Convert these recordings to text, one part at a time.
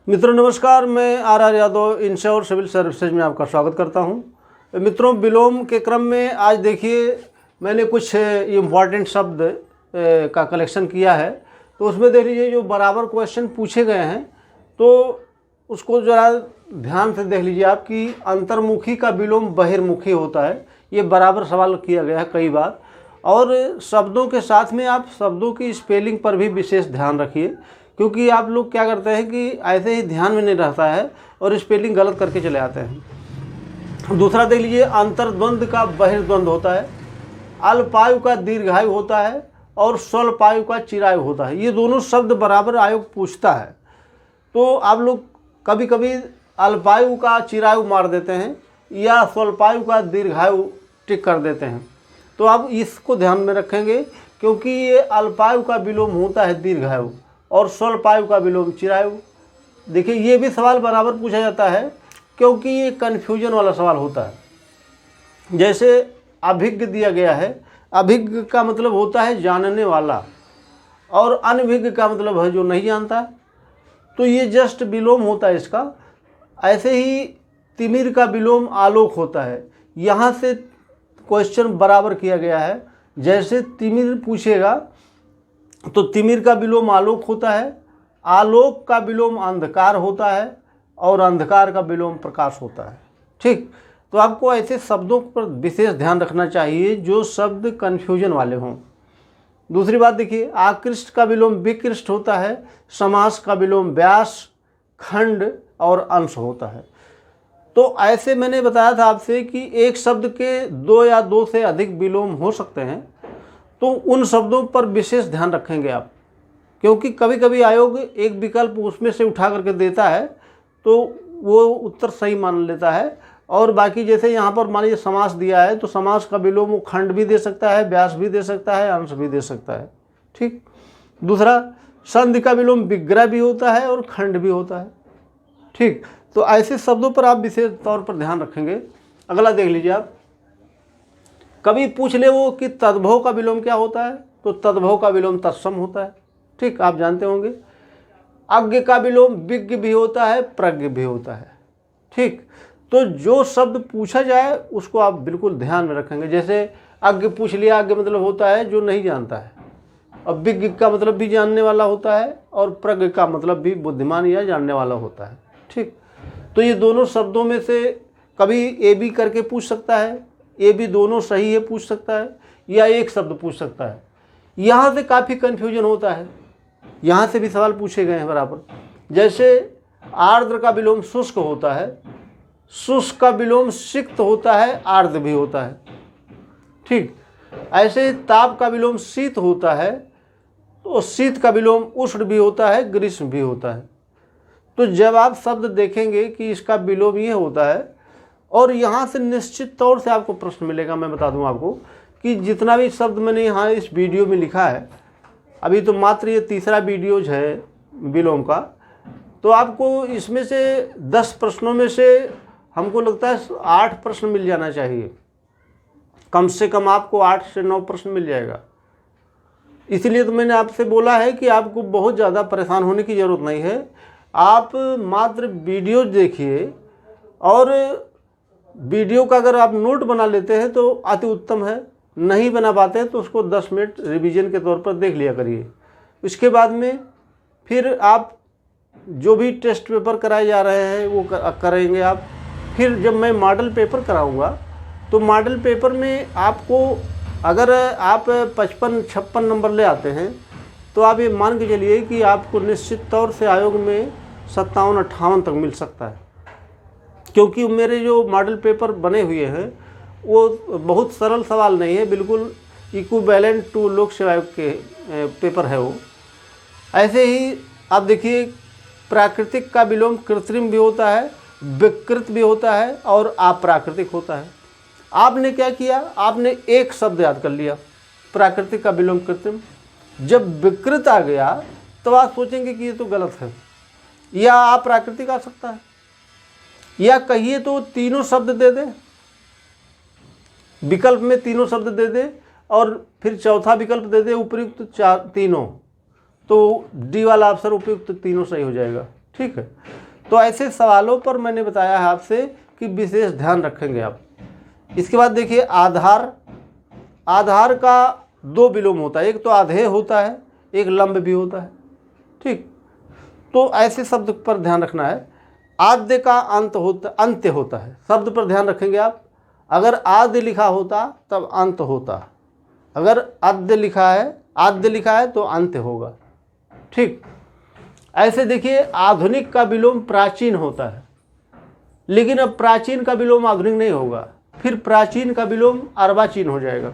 मित्रों नमस्कार, मैं R Yadav Ensure civil services में आपका स्वागत करता हूं। मित्रों, विलोम के क्रम में आज देखिए मैंने कुछ इम्पॉर्टेंट शब्द का कलेक्शन किया है। तो उसमें देख लीजिए जो बराबर क्वेश्चन पूछे गए हैं तो उसको ज़रा ध्यान से देख लीजिए आप कि अंतर्मुखी का विलोम बहिर्मुखी होता है। ये बराबर सवाल किया गया है कई बार। और शब्दों के साथ में आप शब्दों की स्पेलिंग पर भी विशेष ध्यान रखिए, क्योंकि आप लोग क्या करते हैं कि ऐसे ही ध्यान में नहीं रहता है और स्पेलिंग गलत करके चले आते हैं। दूसरा देख लीजिए, अंतर्द्वंद का बहिर्द्वंद होता है, अल्पायु का दीर्घायु होता है और स्वल्पायु का चिरायु होता है। ये दोनों शब्द बराबर आयोग पूछता है। तो आप लोग कभी कभी अल्पायु का चिरायु मार देते हैं या स्वल्पायु का दीर्घायु टिक कर देते हैं। तो आप इसको ध्यान में रखेंगे, क्योंकि ये अल्पायु का विलोम होता है दीर्घायु और स्वल्पायु का विलोम चिरायु। देखिए ये भी सवाल बराबर पूछा जाता है, क्योंकि ये कन्फ्यूजन वाला सवाल होता है। जैसे अभिज्ञ दिया गया है, अभिज्ञ का मतलब होता है जानने वाला और अनभिज्ञ का मतलब है जो नहीं जानता। तो ये जस्ट विलोम होता है इसका। ऐसे ही तिमिर का विलोम आलोक होता है। यहाँ से क्वेश्चन बराबर किया गया है। जैसे तिमिर पूछेगा तो तिमिर का विलोम आलोक होता है, आलोक का विलोम अंधकार होता है और अंधकार का विलोम प्रकाश होता है। ठीक, तो आपको ऐसे शब्दों पर विशेष ध्यान रखना चाहिए जो शब्द कन्फ्यूजन वाले हों। दूसरी बात देखिए, आकृष्ट का विलोम विकृष्ट होता है, समास का विलोम व्यास, खंड और अंश होता है। तो ऐसे मैंने बताया था आपसे कि एक शब्द के दो या दो से अधिक विलोम हो सकते हैं, तो उन शब्दों पर विशेष ध्यान रखेंगे आप, क्योंकि कभी कभी आयोग एक विकल्प उसमें से उठा करके देता है तो वो उत्तर सही मान लेता है, और बाकी जैसे यहाँ पर मान लीजिए समास दिया है तो समास का विलोम वो खंड भी दे सकता है, व्यास भी दे सकता है, अंश भी दे सकता है। ठीक। दूसरा, संधि का विलोम विग्रह भी होता है और खंड भी होता है। ठीक, तो ऐसे शब्दों पर आप विशेष तौर पर ध्यान रखेंगे। अगला देख लीजिए आप, कभी पूछ ले वो कि तद्भव का विलोम क्या होता है, तो तद्भव का विलोम तत्सम होता है। ठीक, आप जानते होंगे। अज्ञ का विलोम विज्ञ भी होता है, प्रज्ञ भी होता है। ठीक, तो जो शब्द पूछा जाए उसको आप बिल्कुल ध्यान में रखेंगे। जैसे अज्ञ पूछ लिया, अज्ञ मतलब होता है जो नहीं जानता है, अब विज्ञ का मतलब भी जानने वाला होता है और प्रज्ञ का मतलब भी बुद्धिमान या जानने वाला होता है। ठीक, तो ये दोनों शब्दों में से कभी ए बी करके पूछ सकता है, ए बी दोनों सही है पूछ सकता है, या एक शब्द पूछ सकता है। यहाँ से काफ़ी कन्फ्यूजन होता है, यहाँ से भी सवाल पूछे गए हैं बराबर। जैसे आर्द्र का विलोम शुष्क होता है, शुष्क का विलोम सिक्त होता है, आर्द्र भी होता है। ठीक, ऐसे ताप का विलोम शीत होता है, तो शीत का विलोम उष्ण भी होता है, ग्रीष्म भी होता है। तो जब आप शब्द देखेंगे कि इसका विलोम ये होता है, और यहाँ से निश्चित तौर से आपको प्रश्न मिलेगा। मैं बता दूं आपको कि जितना भी शब्द मैंने यहाँ इस वीडियो में लिखा है, अभी तो मात्र ये तीसरा वीडियोज है विलोम का, तो आपको इसमें से 10 प्रश्नों में से हमको लगता है 8 प्रश्न मिल जाना चाहिए। कम से कम आपको 8 से 9 प्रश्न मिल जाएगा। इसलिए तो मैंने आपसे बोला है कि आपको बहुत ज़्यादा परेशान होने की ज़रूरत नहीं है। आप मात्र वीडियो देखिए, और वीडियो का अगर आप नोट बना लेते हैं तो अति उत्तम है। नहीं बना पाते हैं तो उसको 10 मिनट रिवीजन के तौर पर देख लिया करिए। उसके बाद में फिर आप जो भी टेस्ट पेपर कराए जा रहे हैं वो करेंगे आप। फिर जब मैं मॉडल पेपर कराऊंगा तो मॉडल पेपर में आपको अगर आप 55-56 नंबर ले आते हैं तो आप ये मान के चलिए कि आपको निश्चित तौर से आयोग में 57-58 तक मिल सकता है, क्योंकि मेरे जो मॉडल पेपर बने हुए हैं वो बहुत सरल सवाल नहीं है, बिल्कुल इक्विवेलेंट टू लोक सेवा आयोग के पेपर है वो। ऐसे ही आप देखिए, प्राकृतिक का विलोम कृत्रिम भी होता है, विकृत भी होता है और अप्राकृतिक होता है। आपने क्या किया, आपने एक शब्द याद कर लिया, प्राकृतिक का विलोम कृत्रिम। जब विकृत आ गया तो आप सोचेंगे कि ये तो गलत है, या अप्राकृतिक आ सकता है, या कहिए तो तीनों शब्द दे दे, विकल्प में तीनों शब्द दे दे और फिर चौथा विकल्प दे दे उपयुक्त तीनों, तो डी वाला ऑप्शन उपयुक्त तीनों सही हो जाएगा। ठीक है। तो ऐसे सवालों पर मैंने बताया है आपसे कि विशेष ध्यान रखेंगे आप। इसके बाद देखिए आधार का 2 विलोम होता है, एक तो आधेय होता है, एक लंब भी होता है, ठीक। तो ऐसे शब्द पर ध्यान रखना है। आद्य का अंत्य होता है, शब्द पर ध्यान रखेंगे आप। अगर आद्य लिखा होता तब अंत होता, अगर आद्य लिखा है तो अंत्य होगा, ठीक। ऐसे देखिए आधुनिक का विलोम प्राचीन होता है, लेकिन अब प्राचीन का विलोम आधुनिक नहीं होगा, फिर प्राचीन का विलोम अर्वाचीन हो जाएगा।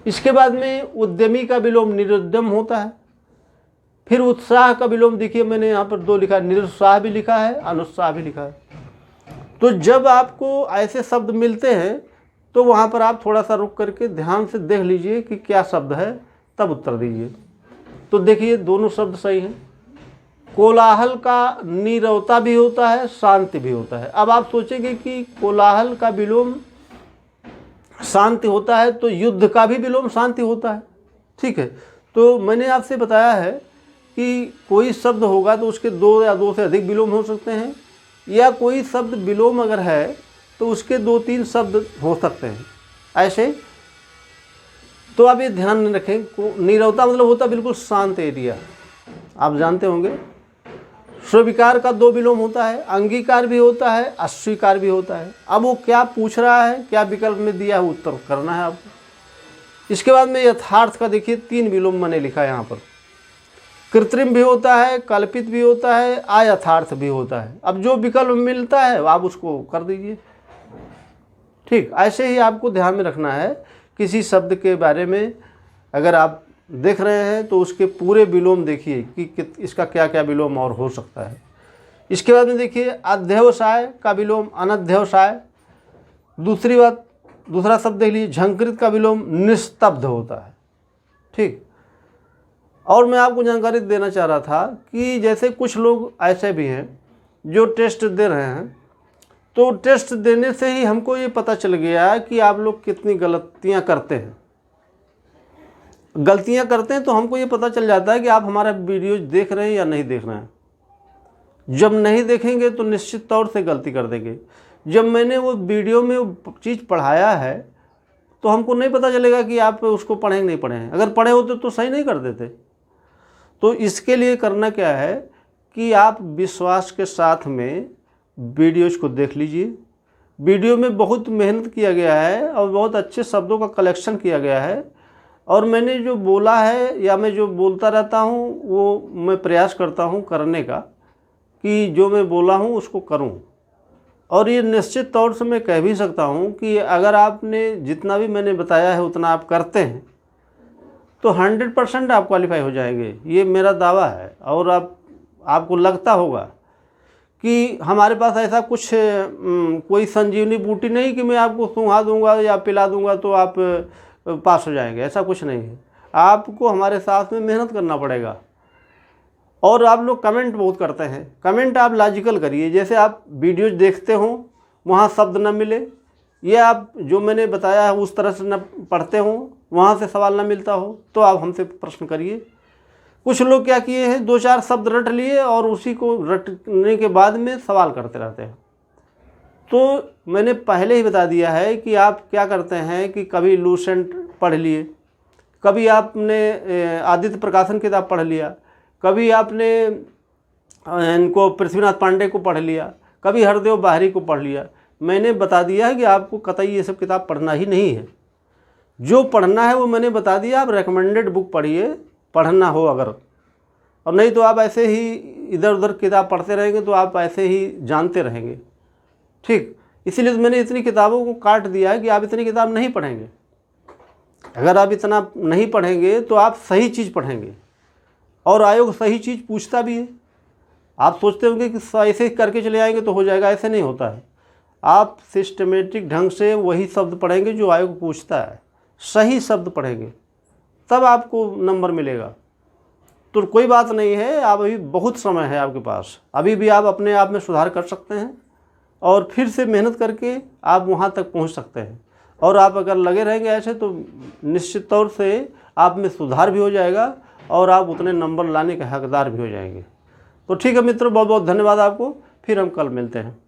इसके बाद में उद्यमी का विलोम निरुद्यम होता है। फिर उत्साह का विलोम देखिए मैंने यहाँ पर 2 लिखा है, निरुत्साह भी लिखा है, अनुत्साह भी लिखा है। तो जब आपको ऐसे शब्द मिलते हैं तो वहाँ पर आप थोड़ा सा रुक करके ध्यान से देख लीजिए कि क्या शब्द है, तब उत्तर दीजिए। तो देखिए दोनों शब्द सही हैं। कोलाहल का नीरवता भी होता है, शांति भी होता है। अब आप सोचेंगे कि कोलाहल का विलोम शांति होता है तो युद्ध का भी विलोम शांति होता है, ठीक है। तो मैंने आपसे बताया है कि कोई शब्द होगा तो उसके 2 या 2 से अधिक विलोम हो सकते हैं, या कोई शब्द विलोम अगर है तो उसके 2-3 शब्द हो सकते हैं ऐसे। तो आप ये ध्यान में रखें, नीरवता मतलब होता बिल्कुल शांत एरिया, आप जानते होंगे। स्वीकार का 2 विलोम होता है, अंगीकार भी होता है, अस्वीकार भी होता है। अब वो क्या पूछ रहा है, क्या विकल्प में दिया है, उत्तर करना है आपको। इसके बाद में यथार्थ का देखिए 3 विलोम मैंने लिखा है यहाँ पर। कृत्रिम भी होता है, कल्पित भी होता है, अयथार्थ भी होता है। अब जो विकल्प मिलता है आप उसको कर दीजिए, ठीक। ऐसे ही आपको ध्यान में रखना है, किसी शब्द के बारे में अगर आप देख रहे हैं तो उसके पूरे विलोम देखिए कि इसका क्या क्या विलोम और हो सकता है। इसके बाद में देखिए अध्यवसाय का विलोम अनध्यवसाय। दूसरा शब्द देख लीजिए, झंकृत का विलोम निस्तब्ध होता है, ठीक। और मैं आपको जानकारी देना चाह रहा था कि जैसे कुछ लोग ऐसे भी हैं जो टेस्ट दे रहे हैं, तो टेस्ट देने से ही हमको ये पता चल गया कि आप लोग कितनी गलतियां करते हैं। तो हमको ये पता चल जाता है कि आप हमारा वीडियो देख रहे हैं या नहीं देख रहे हैं। जब नहीं देखेंगे तो निश्चित तौर से गलती कर देंगे। जब मैंने वो वीडियो में वो चीज़ पढ़ाया है तो हमको नहीं पता चलेगा कि आप उसको पढ़ेंगे नहीं पढ़े हैं। अगर पढ़े होते तो सही नहीं कर देते। तो इसके लिए करना क्या है कि आप विश्वास के साथ में वीडियोज़ को देख लीजिए। वीडियो में बहुत मेहनत किया गया है और बहुत अच्छे शब्दों का कलेक्शन किया गया है, और मैंने जो बोला है या मैं जो बोलता रहता हूँ वो मैं प्रयास करता हूँ करने का कि जो मैं बोला हूँ उसको करूँ। और ये निश्चित तौर से मैं कह भी सकता हूँ कि अगर आपने जितना भी मैंने बताया है उतना आप करते हैं तो 100% आप क्वालिफाई हो जाएंगे, ये मेरा दावा है। और आपको लगता होगा कि हमारे पास ऐसा कुछ कोई संजीवनी बूटी नहीं कि मैं आपको सूंघा दूंगा या पिला दूंगा तो आप पास हो जाएंगे, ऐसा कुछ नहीं है। आपको हमारे साथ में मेहनत करना पड़ेगा। और आप लोग कमेंट बहुत करते हैं, कमेंट आप लॉजिकल करिए। जैसे आप वीडियोज देखते हो वहाँ शब्द न मिले, या आप जो मैंने बताया है उस तरह से न पढ़ते हो, वहाँ से सवाल न मिलता हो, तो आप हमसे प्रश्न करिए। कुछ लोग क्या किए हैं, 2-4 शब्द रट लिए और उसी को रटने के बाद में सवाल करते रहते हैं। तो मैंने पहले ही बता दिया है कि आप क्या करते हैं कि कभी लूसेंट पढ़ लिए, कभी आपने आदित्य प्रकाशन किताब पढ़ लिया, कभी आपने इनको पृथ्वीनाथ पांडे को पढ़ लिया, कभी हरदेव बाहरी को पढ़ लिया। मैंने बता दिया है कि आपको कतई ये सब किताब पढ़ना ही नहीं है। जो पढ़ना है वो मैंने बता दिया। आप रेकमेंडेड बुक पढ़िए, पढ़ना हो अगर, और नहीं तो आप ऐसे ही इधर उधर किताब पढ़ते रहेंगे तो आप ऐसे ही जानते रहेंगे, ठीक। इसीलिए तो मैंने इतनी किताबों को काट दिया है कि आप इतनी किताब नहीं पढ़ेंगे। अगर आप इतना नहीं पढ़ेंगे तो आप सही चीज़ पढ़ेंगे, और आयोग सही चीज़ पूछता भी है। आप सोचते होंगे कि ऐसे करके चले आएंगे तो हो जाएगा, ऐसे नहीं होता है। आप सिस्टमेटिक ढंग से वही शब्द पढ़ेंगे जो आयोग पूछता है, सही शब्द पढ़ेंगे, तब आपको नंबर मिलेगा। तो कोई बात नहीं है, आप अभी बहुत समय है आपके पास, अभी भी आप अपने आप में सुधार कर सकते हैं और फिर से मेहनत करके आप वहाँ तक पहुँच सकते हैं। और आप अगर लगे रहेंगे ऐसे तो निश्चित तौर से आप में सुधार भी हो जाएगा और आप उतने नंबर लाने के हकदार भी हो जाएंगे। तो ठीक है मित्रों, बहुत बहुत धन्यवाद आपको, फिर हम कल मिलते हैं।